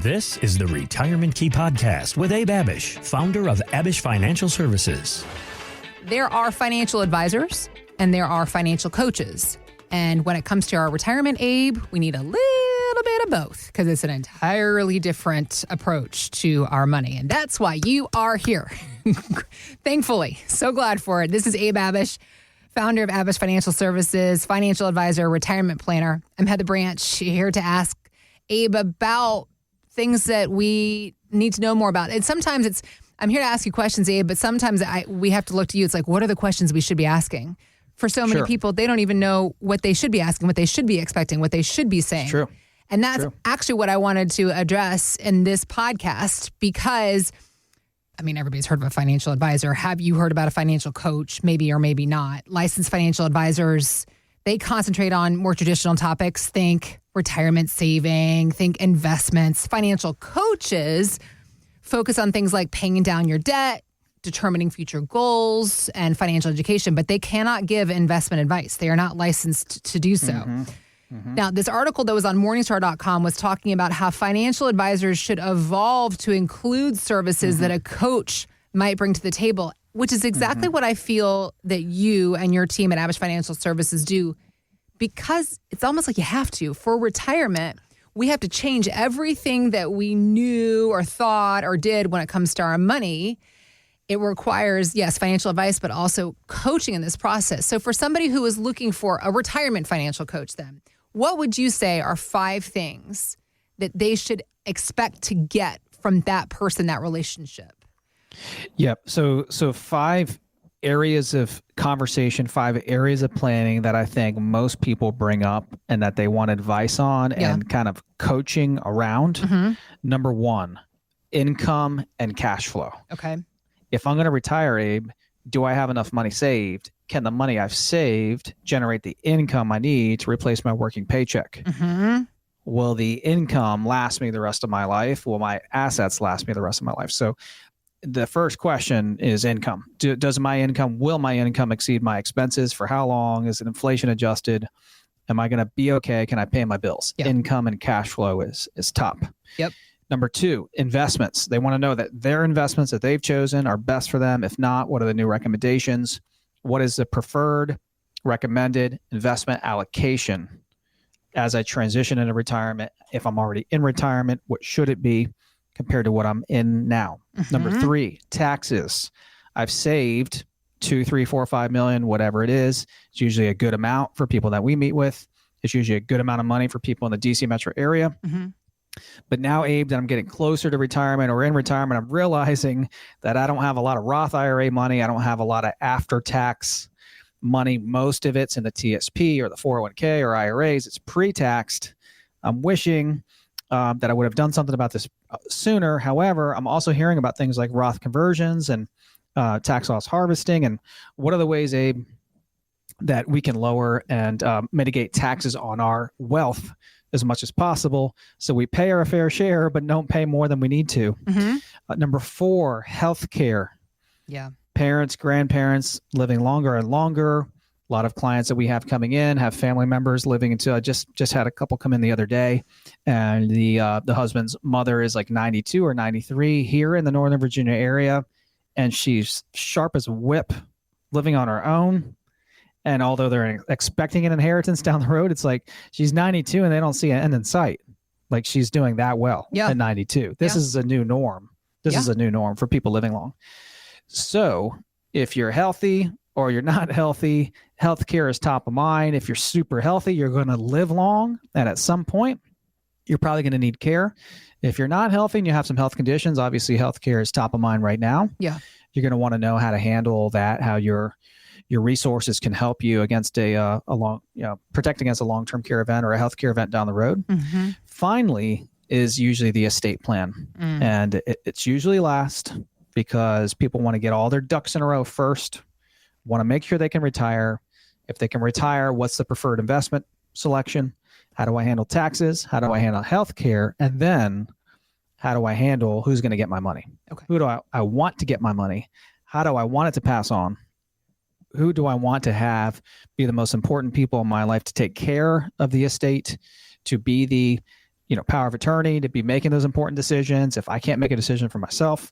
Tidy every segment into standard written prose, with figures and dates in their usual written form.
This is the Retirement Key Podcast with Abe Abich, founder of Abich Financial Services. There are financial advisors and there are financial coaches. And when it comes to our retirement, Abe, we need a little bit of both because it's an entirely different approach to our money. And that's why you are here. Thankfully. So glad for it. This is Abe Abich, founder of Abich Financial Services, financial advisor, retirement planner. I'm Heather Branch, here to ask Abe about things that we need to know more about. And sometimes I'm here to ask you questions, Abe, but sometimes we have to look to you. It's like, what are the questions we should be asking? For so many people, they don't even know what they should be asking, what they should be expecting, what they should be saying. True. And that's actually what I wanted to address in this podcast because, I mean, everybody's heard of a financial advisor. Have you heard about a financial coach? Maybe or maybe not. Licensed financial advisors, they concentrate on more traditional topics. Think retirement saving, think investments. Financial coaches focus on things like paying down your debt, determining future goals, and financial education, but they cannot give investment advice. They are not licensed to do so. Now, this article that was on Morningstar.com was talking about how financial advisors should evolve to include services that a coach might bring to the table, which is exactly what I feel that you and your team at Abich Financial Services do, because it's almost like you have to. For retirement, we have to change everything that we knew or thought or did when it comes to our money. It requires, yes, financial advice, but also coaching in this process. So for somebody who is looking for a retirement financial coach then, what would you say are 5 things that they should expect to get from that person, that relationship? Yep. So 5 areas of conversation, 5 areas of planning that I think most people bring up and that they want advice on and kind of coaching around. Number 1, income and cash flow. Okay. If I'm going to retire, Abe, do I have enough money saved? Can the money I've saved generate the income I need to replace my working paycheck? Will the income last me the rest of my life? Will my assets last me the rest of my life? So the first question is income. Will my income exceed my expenses? For how long? Is it inflation adjusted? Am I going to be okay? Can I pay my bills? Income and cash flow is top. Yep. Number 2, investments. They want to know that their investments that they've chosen are best for them. If not, what are the new recommendations? What is the preferred recommended investment allocation as I transition into retirement? If I'm already in retirement, what should it be compared to what I'm in now? Number 3, taxes. I've saved 2, 3, 4, 5 million, whatever it is. It's usually a good amount for people that we meet with. It's usually a good amount of money for people in the DC metro area. But now, Abe, that I'm getting closer to retirement or in retirement, I'm realizing that I don't have a lot of Roth IRA money. I don't have a lot of after-tax money. Most of it's in the TSP or the 401k or IRAs. It's pre-taxed. I'm wishing that I would have done something about this sooner. However, I'm also hearing about things like Roth conversions and tax loss harvesting. And what are the ways, Abe, that we can lower and mitigate taxes on our wealth as much as possible, so we pay our fair share, but don't pay more than we need to. Number 4, healthcare. Parents, grandparents living longer and longer. A lot of clients that we have coming in have family members living until I just had a couple come in the other day, and the husband's mother is like 92 or 93 here in the Northern Virginia area, and she's sharp as a whip, living on her own. And although they're expecting an inheritance down the road, it's like she's 92 and they don't see an end in sight. Like she's doing that well at 92. This is a new norm. This is a new norm for people living long. So if you're healthy or you're not healthy, healthcare is top of mind. If you're super healthy, you're going to live long. And at some point, you're probably going to need care. If you're not healthy and you have some health conditions, obviously healthcare is top of mind right now. You're going to want to know how to handle that, how your resources can help you against protect against a long-term care event or a healthcare event down the road. Finally is usually the estate plan. And it's usually last because people want to get all their ducks in a row first, want to make sure they can retire. If they can retire, what's the preferred investment selection? How do I handle taxes? How do I handle healthcare? And then how do I handle who's going to get my money? Who do I want to get my money? How do I want it to pass on? Who do I want to have be the most important people in my life to take care of the estate, to be the power of attorney to be making those important decisions. If I can't make a decision for myself,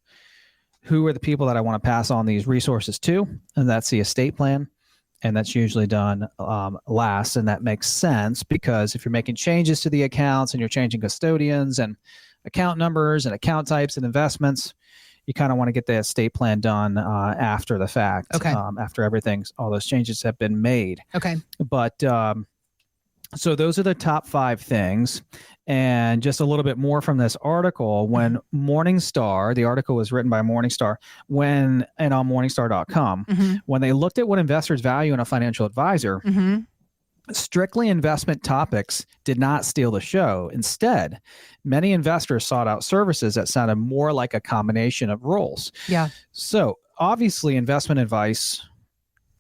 who are the people that I want to pass on these resources to? And that's the estate plan. And that's usually done last. And that makes sense because if you're making changes to the accounts and you're changing custodians and account numbers and account types and investments, you kind of want to get the estate plan done after the fact, Okay. After all those changes have been made. Okay. But so those are the top 5 things. And just a little bit more from this article, when Morningstar, the article was written by Morningstar, and on Morningstar.com, when they looked at what investors value in a financial advisor, strictly investment topics did not steal the show. Instead, many investors sought out services that sounded more like a combination of roles. Yeah. So obviously investment advice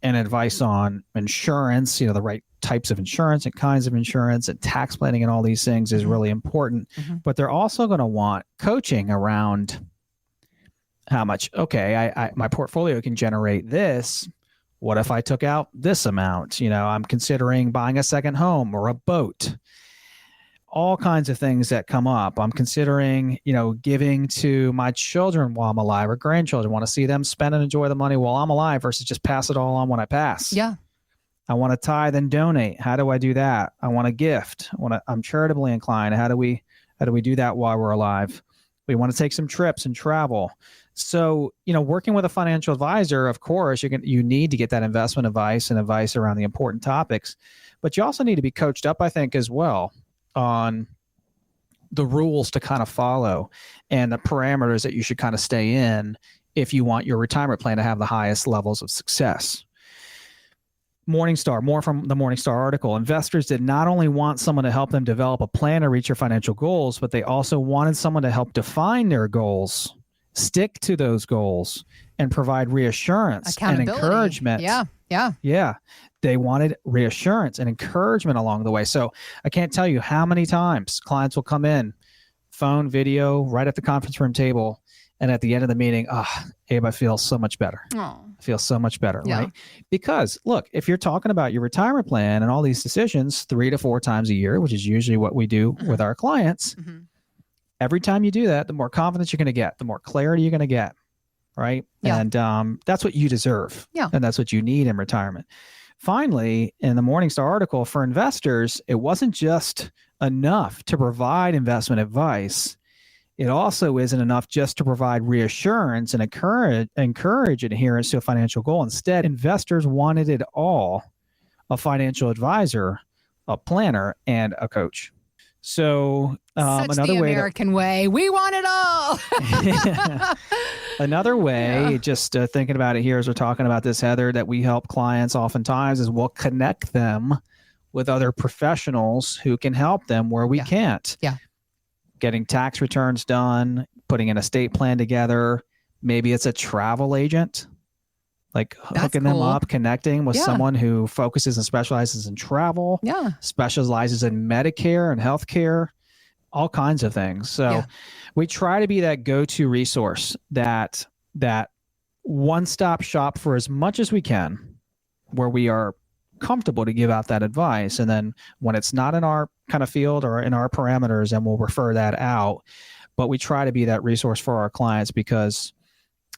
and advice on insurance, the right types of insurance and kinds of insurance and tax planning and all these things is really important. But they're also going to want coaching around how much, my portfolio can generate this. What if I took out this amount? I'm considering buying a second home or a boat. All kinds of things that come up. I'm considering, giving to my children while I'm alive or grandchildren. Want to see them spend and enjoy the money while I'm alive versus just pass it all on when I pass. Yeah. I want to tithe and donate. How do I do that? I want to gift. I'm charitably inclined. How do we do that while we're alive? We want to take some trips and travel. So, working with a financial advisor, of course, you need to get that investment advice and advice around the important topics, but you also need to be coached up, I think, as well on the rules to kind of follow and the parameters that you should kind of stay in if you want your retirement plan to have the highest levels of success. Morningstar, more from the Morningstar article. Investors did not only want someone to help them develop a plan to reach their financial goals, but they also wanted someone to help define their goals, stick to those goals, and provide reassurance and encouragement. Yeah. They wanted reassurance and encouragement along the way. So I can't tell you how many times clients will come in, phone, video, right at the conference room table, and at the end of the meeting, Abe, I feel so much better. I feel so much better, right? Because look, if you're talking about your retirement plan and all these decisions 3 to 4 times a year, which is usually what we do with our clients, every time you do that, the more confidence you're going to get, the more clarity you're going to get, right? Yeah. And that's what you deserve. Yeah. And that's what you need in retirement. Finally, in the Morningstar article, for investors, it wasn't just enough to provide investment advice. It also isn't enough just to provide reassurance and encourage adherence to a financial goal. Instead, investors wanted it all: a financial advisor, a planner, and a coach. So Such another the way American way. We want it all. Another way, just thinking about it here as we're talking about this, Heather, that we help clients oftentimes is we'll connect them with other professionals who can help them where we can't. Yeah. Getting tax returns done, putting an estate plan together. Maybe it's a travel agent, like hooking them up, connecting with someone who focuses and specializes in travel, specializes in Medicare and healthcare, all kinds of things. So we try to be that go-to resource, that one-stop shop for as much as we can, where we are comfortable to give out that advice. And then when it's not in our kind of field or in our parameters, then we'll refer that out. But we try to be that resource for our clients because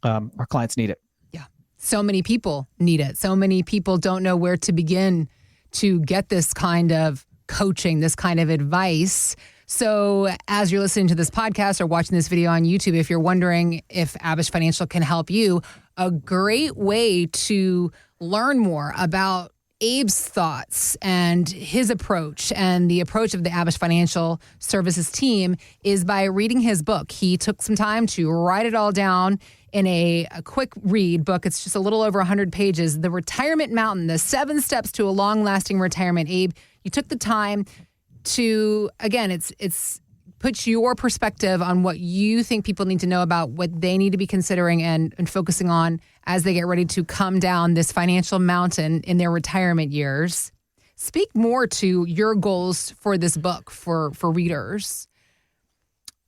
our clients need it. Yeah. So many people need it. So many people don't know where to begin to get this kind of coaching, this kind of advice. So as you're listening to this podcast or watching this video on YouTube, if you're wondering if Abich Financial can help you, a great way to learn more about Abe's thoughts and his approach and the approach of the Abich Financial Services team is by reading his book. He took some time to write it all down in a quick read book. It's just a little over 100 pages. The Retirement Mountain, the 7 Steps to a Long-Lasting Retirement. Abe, you took the time to, again, it's puts your perspective on what you think people need to know about what they need to be considering and focusing on as they get ready to come down this financial mountain in their retirement years. Speak more to your goals for this book for readers.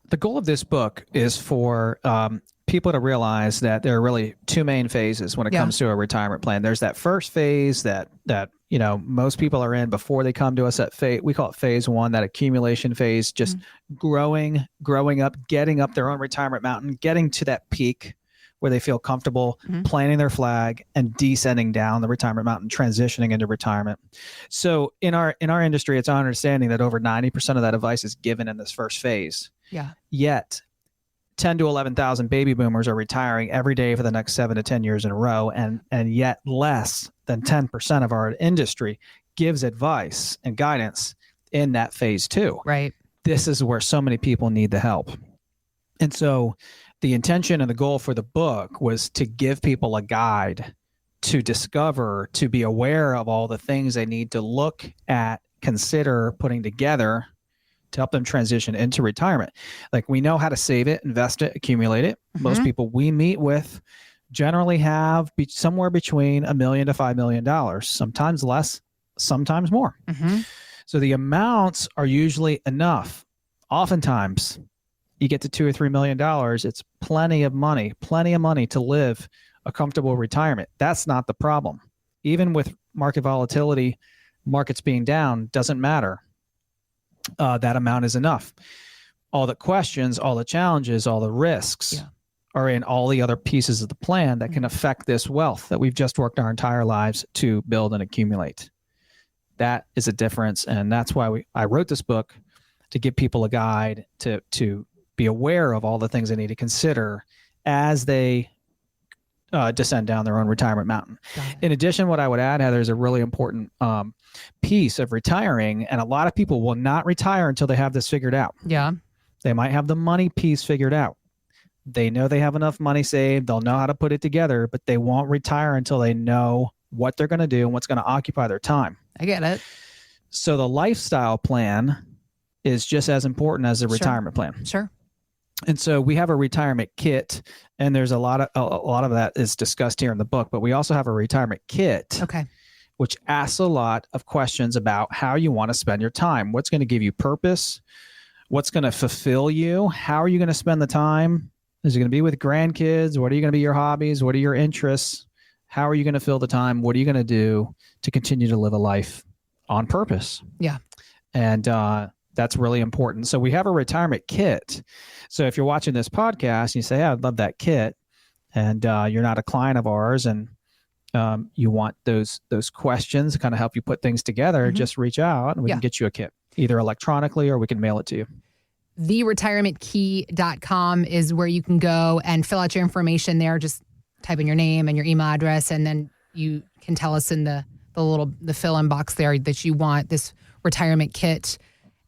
The goal of this book is for people to realize that there are really two main phases when it comes to a retirement plan. There's that first phase that most people are in before they come to us at we call it phase one, that accumulation phase, just growing up, getting up their own retirement mountain, getting to that peak where they feel comfortable planting their flag and descending down the retirement mountain, transitioning into retirement. So in our industry, it's our understanding that over 90% of that advice is given in this first phase. Yeah. Yet 10 to 11,000 baby boomers are retiring every day for the next 7 to 10 years in a row. And yet less than 10% of our industry gives advice and guidance in that phase two. Right. This is where so many people need the help. And so the intention and the goal for the book was to give people a guide to discover, to be aware of all the things they need to look at, consider putting together to help them transition into retirement. Like, we know how to save it, invest it, accumulate it. Most people we meet with generally have somewhere between $1 million to $5 million, sometimes less, sometimes more. So the amounts are usually enough. Oftentimes, you get to $2 or $3 million, it's plenty of money to live a comfortable retirement. That's not the problem. Even with market volatility, markets being down, doesn't matter. That amount is enough. All the questions, all the challenges, all the risks are in all the other pieces of the plan that can affect this wealth that we've just worked our entire lives to build and accumulate. That is a difference. And that's why I wrote this book, to give people a guide to be aware of all the things they need to consider as they descend down their own retirement mountain. In addition, what I would add, Heather, is a really important piece of retiring. And a lot of people will not retire until they have this figured out. Yeah. They might have the money piece figured out. They know they have enough money saved. They'll know how to put it together, but they won't retire until they know what they're going to do and what's going to occupy their time. I get it. So the lifestyle plan is just as important as the retirement plan. Sure. And so we have a retirement kit, and there's a lot of that is discussed here in the book, but we also have a retirement kit, which asks a lot of questions about how you want to spend your time. What's going to give you purpose? What's going to fulfill you? How are you going to spend the time? Is it going to be with grandkids? What are you going to be your hobbies? What are your interests? How are you going to fill the time? What are you going to do to continue to live a life on purpose? Yeah. And that's really important. So we have a retirement kit. So if you're watching this podcast and you say, hey, I'd love that kit, and you're not a client of ours, and you want those questions to kind of help you put things together, just reach out and we can get you a kit, either electronically or we can mail it to you. TheRetirementKey.com is where you can go and fill out your information there. Just type in your name and your email address, and then you can tell us in the fill-in box there that you want this retirement kit,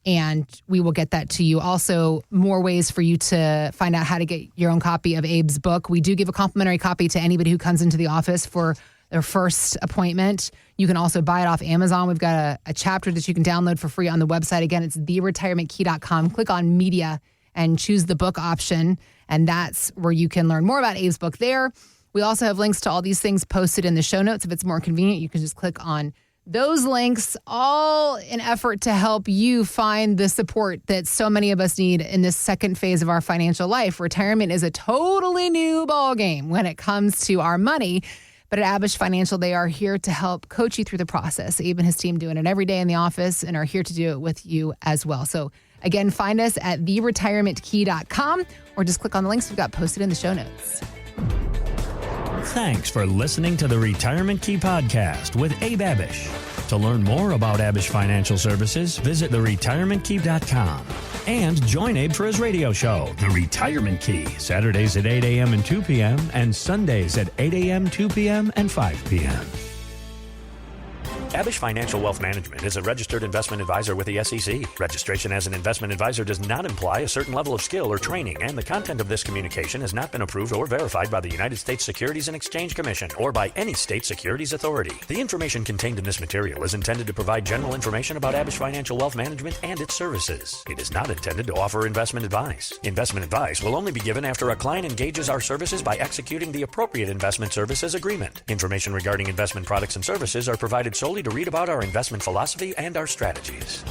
and we will get that to you. Also, more ways for you to find out how to get your own copy of Abe's book. We do give a complimentary copy to anybody who comes into the office for their first appointment. You can also buy it off Amazon. We've got a chapter that you can download for free on the website. Again, it's TheRetirementKey.com. Click on media and choose the book option, and that's where you can learn more about Abe's book there. We also have links to all these things posted in the show notes. If it's more convenient, you can just click on those links, all in effort to help you find the support that so many of us need in this second phase of our financial life. Retirement is a totally new ballgame when it comes to our money. But at Abich Financial, they are here to help coach you through the process. Abe and his team doing it every day in the office and are here to do it with you as well. So again, find us at TheRetirementKey.com or just click on the links we've got posted in the show notes. Thanks for listening to the Retirement Key Podcast with Abe Abich. To learn more about Abich Financial Services, visit TheRetirementKey.com and join Abe for his radio show, The Retirement Key, Saturdays at 8 a.m. and 2 p.m. and Sundays at 8 a.m., 2 p.m., and 5 p.m. Abish Financial Wealth Management is a registered investment advisor with the SEC. Registration as an investment advisor does not imply a certain level of skill or training, and the content of this communication has not been approved or verified by the United States Securities and Exchange Commission or by any state securities authority. The information contained in this material is intended to provide general information about Abish Financial Wealth Management and its services. It is not intended to offer investment advice. Investment advice will only be given after a client engages our services by executing the appropriate investment services agreement. Information regarding investment products and services are provided solely to read about our investment philosophy and our strategies.